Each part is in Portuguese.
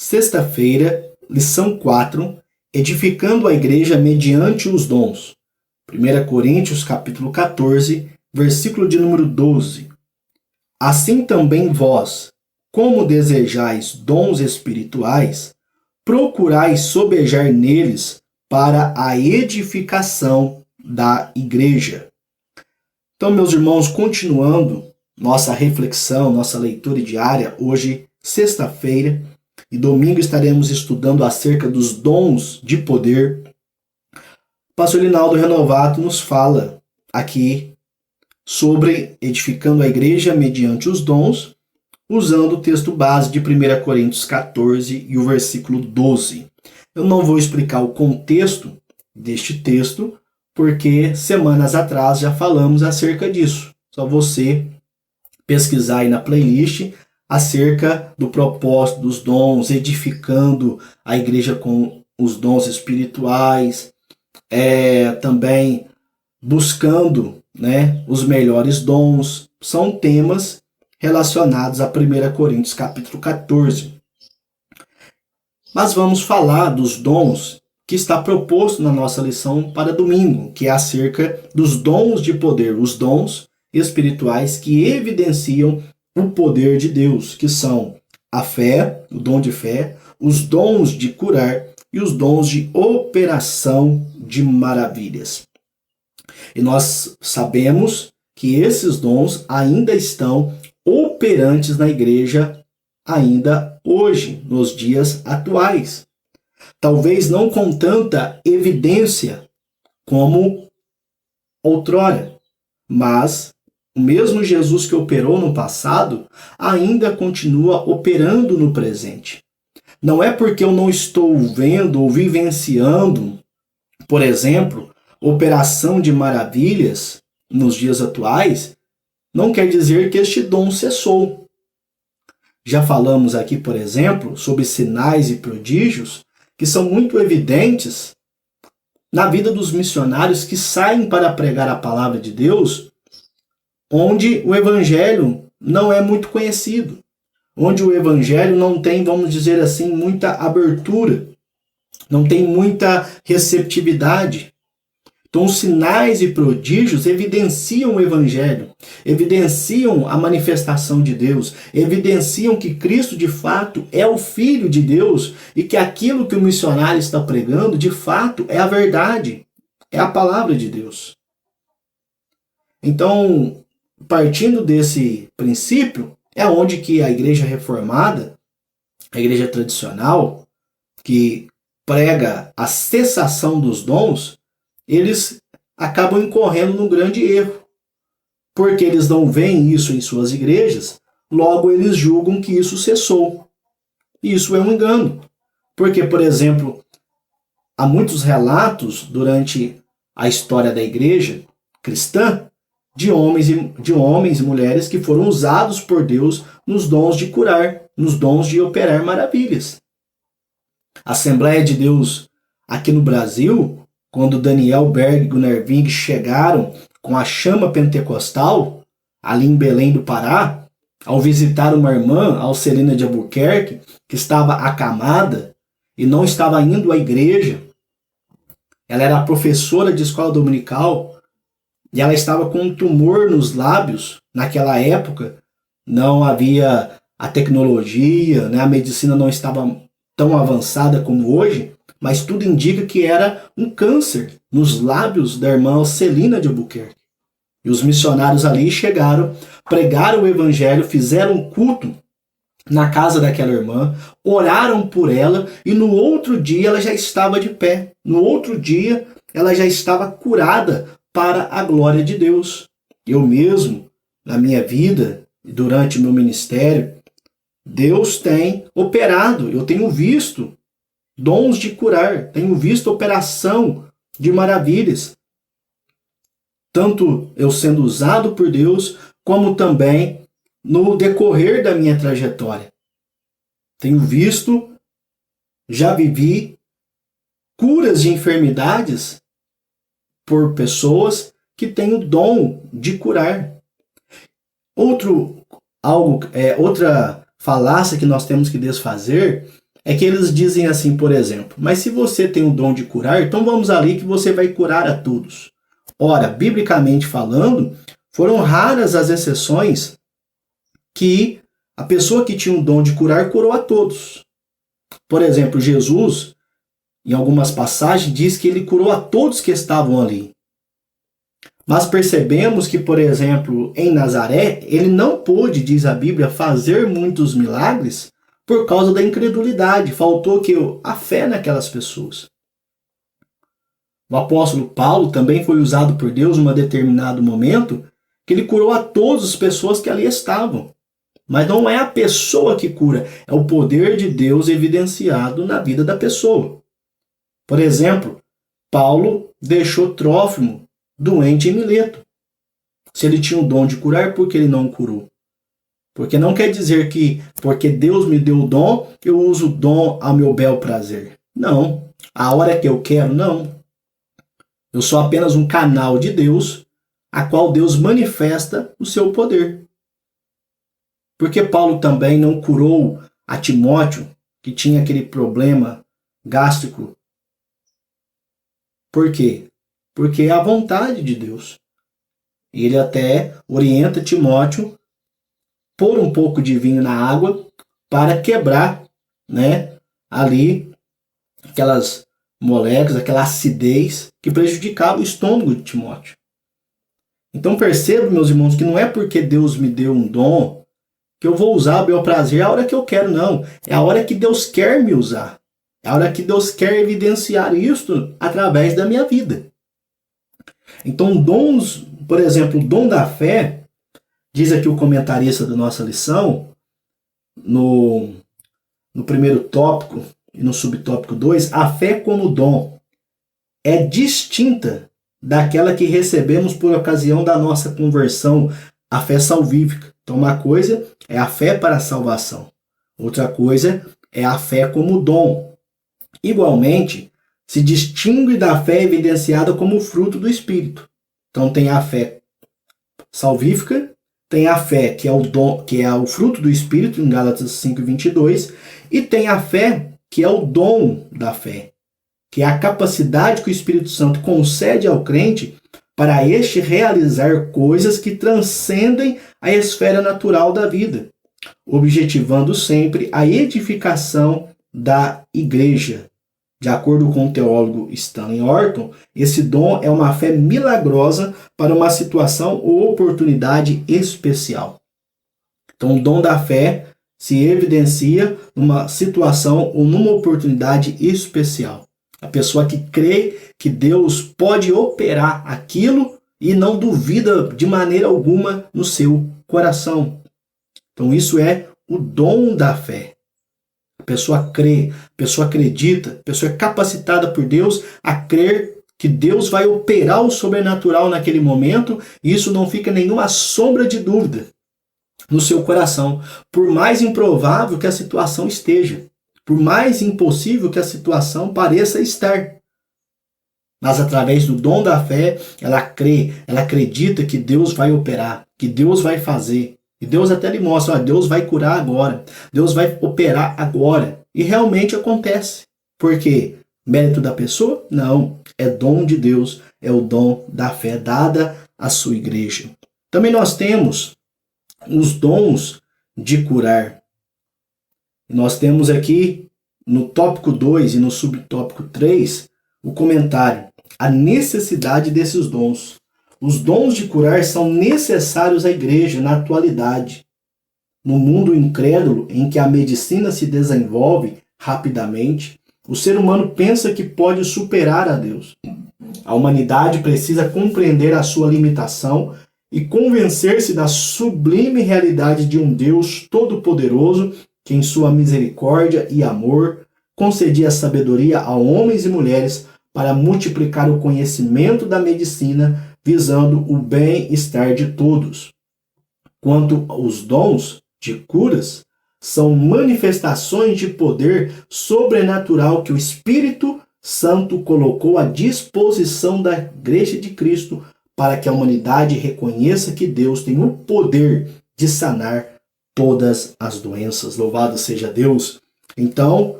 Sexta-feira, lição 4, edificando a igreja mediante os dons. 1 Coríntios capítulo 14, versículo de número 12. Assim também vós, como desejais dons espirituais, procurai sobejar neles para a edificação da igreja. Então, meus irmãos, continuando nossa reflexão, nossa leitura diária, hoje, sexta-feira, e domingo estaremos estudando acerca dos dons de poder. O pastor Linaldo Renovato nos fala aqui sobre edificando a igreja mediante os dons, usando o texto base de 1 Coríntios 14 e o versículo 12. Eu não vou explicar o contexto deste texto, porque semanas atrás já falamos acerca disso. Só você pesquisar aí na playlist acerca do propósito dos dons, edificando a igreja com os dons espirituais, também buscando, os melhores dons. São temas relacionados a 1 Coríntios capítulo 14. Mas vamos falar dos dons que está proposto na nossa lição para domingo, que é acerca dos dons de poder, os dons espirituais que evidenciam o poder de Deus, que são a fé, o dom de fé, os dons de curar e os dons de operação de maravilhas. E nós sabemos que esses dons ainda estão operantes na igreja ainda hoje, nos dias atuais. Talvez não com tanta evidência como outrora, mas o mesmo Jesus que operou no passado ainda continua operando no presente. Não é porque eu não estou vendo ou vivenciando, por exemplo, operação de maravilhas nos dias atuais, não quer dizer que este dom cessou. Já falamos aqui, por exemplo, sobre sinais e prodígios que são muito evidentes na vida dos missionários que saem para pregar a palavra de Deus, onde o evangelho não é muito conhecido, onde o evangelho não tem, vamos dizer assim, muita abertura, não tem muita receptividade. Então, os sinais e prodígios evidenciam o evangelho, evidenciam a manifestação de Deus, evidenciam que Cristo, de fato, é o Filho de Deus e que aquilo que o missionário está pregando, de fato, é a verdade, é a palavra de Deus. Então, partindo desse princípio, é onde que a igreja reformada, a igreja tradicional, que prega a cessação dos dons, eles acabam incorrendo num grande erro. Porque eles não veem isso em suas igrejas, logo eles julgam que isso cessou. E isso é um engano. Porque, por exemplo, há muitos relatos durante a história da igreja cristã de homens e mulheres que foram usados por Deus nos dons de curar, nos dons de operar maravilhas. A Assembleia de Deus aqui no Brasil, quando Daniel Berg e Gunnar Ving chegaram com a chama pentecostal, ali em Belém do Pará, ao visitar uma irmã, Alcelina de Albuquerque, que estava acamada e não estava indo à igreja. Ela era professora de escola dominical e ela estava com um tumor nos lábios. Naquela época não havia a tecnologia, a medicina não estava tão avançada como hoje, mas tudo indica que era um câncer nos lábios da irmã Alcelina de Albuquerque. E os missionários ali chegaram, pregaram o evangelho, fizeram um culto na casa daquela irmã, oraram por ela e no outro dia ela já estava de pé. No outro dia ela já estava curada para a glória de Deus. Eu mesmo, na minha vida, durante meu ministério, Deus tem operado, eu tenho visto dons de curar, tenho visto operação de maravilhas. Tanto eu sendo usado por Deus, como também no decorrer da minha trajetória. Tenho visto, já vivi curas de enfermidades por pessoas que têm o dom de curar. Outra falácia que nós temos que desfazer é que eles dizem assim, por exemplo, mas se você tem o dom de curar, então vamos ali que você vai curar a todos. Ora, biblicamente falando, foram raras as exceções que a pessoa que tinha o dom de curar curou a todos. Por exemplo, Jesus, em algumas passagens, diz que ele curou a todos que estavam ali. Mas percebemos que, por exemplo, em Nazaré, ele não pôde, diz a Bíblia, fazer muitos milagres por causa da incredulidade. Faltou que a fé naquelas pessoas. O apóstolo Paulo também foi usado por Deus em um determinado momento que ele curou a todas as pessoas que ali estavam. Mas não é a pessoa que cura, é o poder de Deus evidenciado na vida da pessoa. Por exemplo, Paulo deixou Trófimo doente em Mileto. Se ele tinha o dom de curar, por que ele não curou? Porque não quer dizer que, porque Deus me deu o dom, eu uso o dom ao meu bel prazer. Não. A hora que eu quero, não. Eu sou apenas um canal de Deus, a qual Deus manifesta o seu poder. Porque Paulo também não curou a Timóteo, que tinha aquele problema gástrico. Por quê? Porque é a vontade de Deus. Ele até orienta Timóteo pôr um pouco de vinho na água para quebrar, ali aquelas moléculas, aquela acidez que prejudicava o estômago de Timóteo. Então perceba, meus irmãos, que não é porque Deus me deu um dom que eu vou usar o meu prazer a hora que eu quero, não. É a hora que Deus quer me usar. É a hora que Deus quer evidenciar isso através da minha vida. Então, dons, por exemplo, o dom da fé, diz aqui o comentarista da nossa lição, no primeiro tópico e no subtópico 2, a fé como dom é distinta daquela que recebemos por ocasião da nossa conversão, a fé salvífica. Então, uma coisa é a fé para a salvação. Outra coisa é a fé como dom. Igualmente, se distingue da fé evidenciada como fruto do Espírito. Então, tem a fé salvífica, tem a fé que é o dom, que é o fruto do Espírito, em Gálatas 5:22, e tem a fé que é o dom da fé, que é a capacidade que o Espírito Santo concede ao crente para este realizar coisas que transcendem a esfera natural da vida, objetivando sempre a edificação da igreja. De acordo com o teólogo Stanley Orton, esse dom é uma fé milagrosa para uma situação ou oportunidade especial. Então, o dom da fé se evidencia numa situação ou numa oportunidade especial. A pessoa que crê que Deus pode operar aquilo e não duvida de maneira alguma no seu coração. Então, isso é o dom da fé. A pessoa crê, a pessoa acredita, a pessoa é capacitada por Deus a crer que Deus vai operar o sobrenatural naquele momento, e isso não fica nenhuma sombra de dúvida no seu coração, por mais improvável que a situação esteja, por mais impossível que a situação pareça estar. Mas através do dom da fé, ela crê, ela acredita que Deus vai operar, que Deus vai fazer. E Deus até lhe mostra, Deus vai curar agora, Deus vai operar agora. E realmente acontece. Por quê? Mérito da pessoa? Não. É dom de Deus, é o dom da fé dada à sua igreja. Também nós temos os dons de curar. Nós temos aqui no tópico 2 e no subtópico 3 o comentário, a necessidade desses dons. Os dons de curar são necessários à igreja na atualidade. No mundo incrédulo em que a medicina se desenvolve rapidamente, o ser humano pensa que pode superar a Deus. A humanidade precisa compreender a sua limitação e convencer-se da sublime realidade de um Deus todo-poderoso que, em sua misericórdia e amor, concedia sabedoria a homens e mulheres para multiplicar o conhecimento da medicina, visando o bem-estar de todos. Quanto aos dons de curas, são manifestações de poder sobrenatural que o Espírito Santo colocou à disposição da Igreja de Cristo para que a humanidade reconheça que Deus tem o poder de sanar todas as doenças. Louvado seja Deus! Então,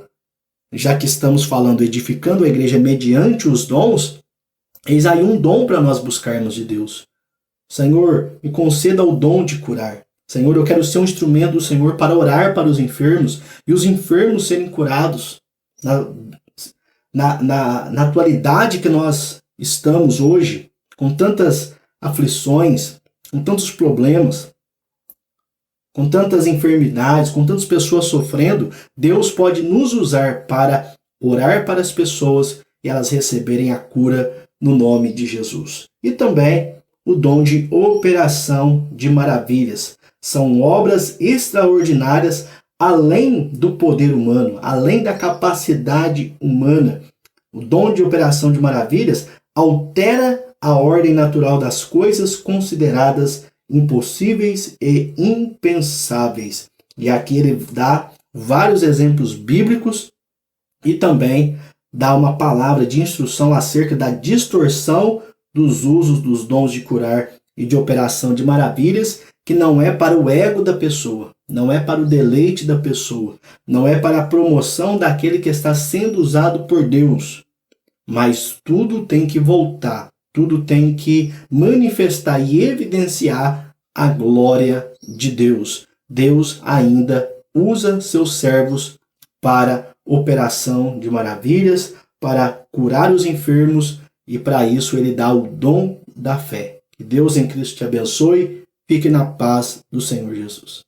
já que estamos falando edificando a igreja mediante os dons, eis aí um dom para nós buscarmos de Deus. Senhor, me conceda o dom de curar. Senhor, eu quero ser um instrumento do Senhor para orar para os enfermos e os enfermos serem curados. Na atualidade que nós estamos hoje, com tantas aflições, com tantos problemas, com tantas enfermidades, com tantas pessoas sofrendo, Deus pode nos usar para orar para as pessoas e elas receberem a cura no nome de Jesus. E também o dom de operação de maravilhas. São obras extraordinárias além do poder humano, além da capacidade humana. O dom de operação de maravilhas altera a ordem natural das coisas consideradas impossíveis e impensáveis. E aqui ele dá vários exemplos bíblicos e também dá uma palavra de instrução acerca da distorção dos usos dos dons de curar e de operação de maravilhas, que não é para o ego da pessoa, não é para o deleite da pessoa, não é para a promoção daquele que está sendo usado por Deus, mas tudo tem que voltar, tudo tem que manifestar e evidenciar a glória de Deus. Deus ainda usa seus servos para operação de maravilhas, para curar os enfermos, e para isso ele dá o dom da fé. Que Deus em Cristo te abençoe. Fique na paz do Senhor Jesus.